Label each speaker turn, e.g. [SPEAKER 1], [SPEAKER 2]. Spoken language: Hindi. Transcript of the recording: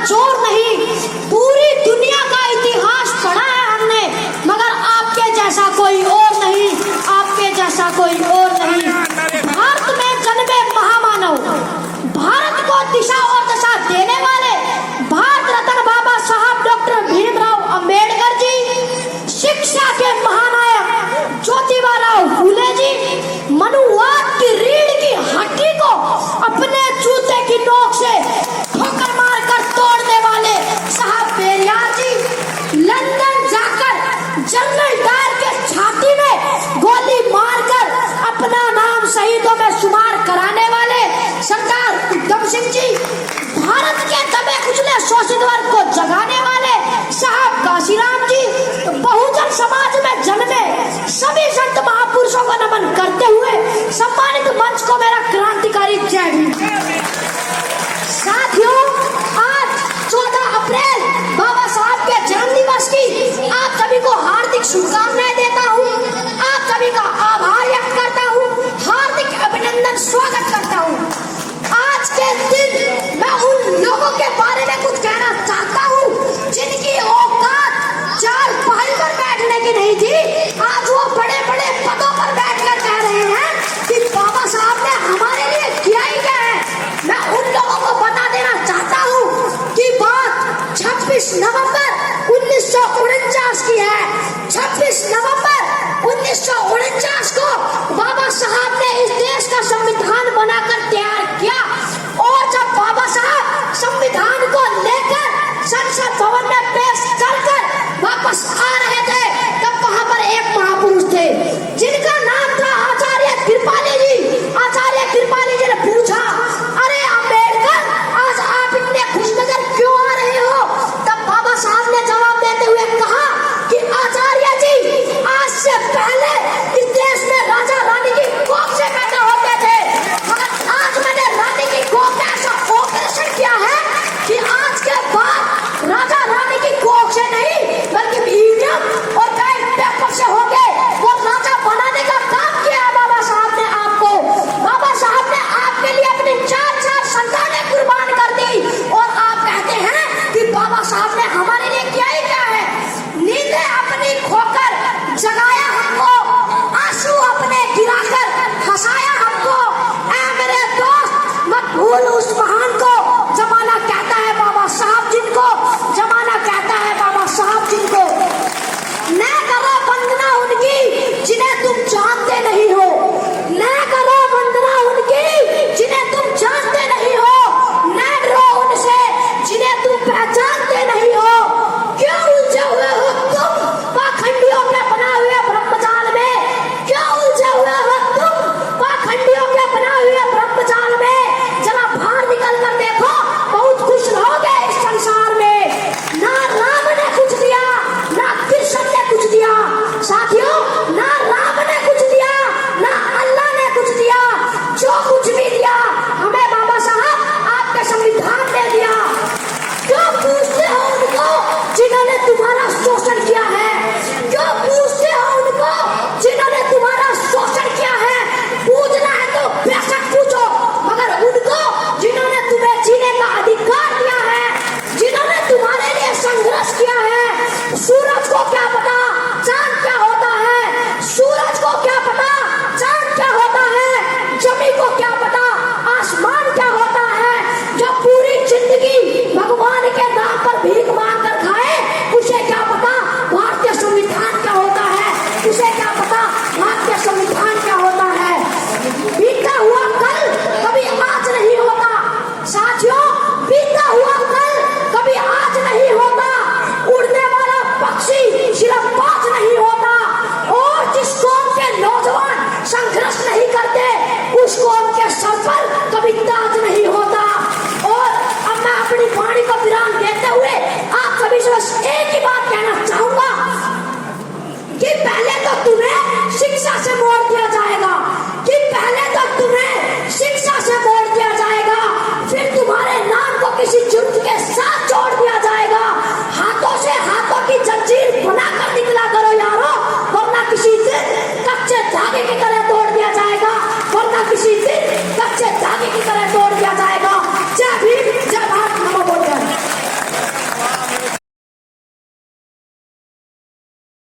[SPEAKER 1] चोर नहीं, पूरी दुनिया का इतिहास पढ़ा है हमने, मगर आपके जैसा कोई और नहीं, आपके जैसा कोई और नहीं। भारत में जन्मे महामानव, भारत को दिशा और दशा देने वाले भारत रत्न बाबा साहब डॉक्टर भीमराव अंबेडकर जी, शिक्षा के महानायक ज्योतिबाराव फूले जी, मनुवाद की रीढ़ की हड्डी को अपने जूते की नोक से ठोकर मारकर तोड़ने वाले साहब पेरियार जी, लंदन जाकर जनरल डायर के छाती में गोली मारकर अपना नाम शहीदों में शुमार कराने वाले सरदार उधम सिंह जी, भारत के दबे कुचले शोषित वर्ग को जगाने वाले साहब काशीराम जी, बहुजन समाज में जन्मे सभी संत महापुरुषों को नमन करते हुए सम्मानित मंच को मेरा क्रांतिकारी जय भीम।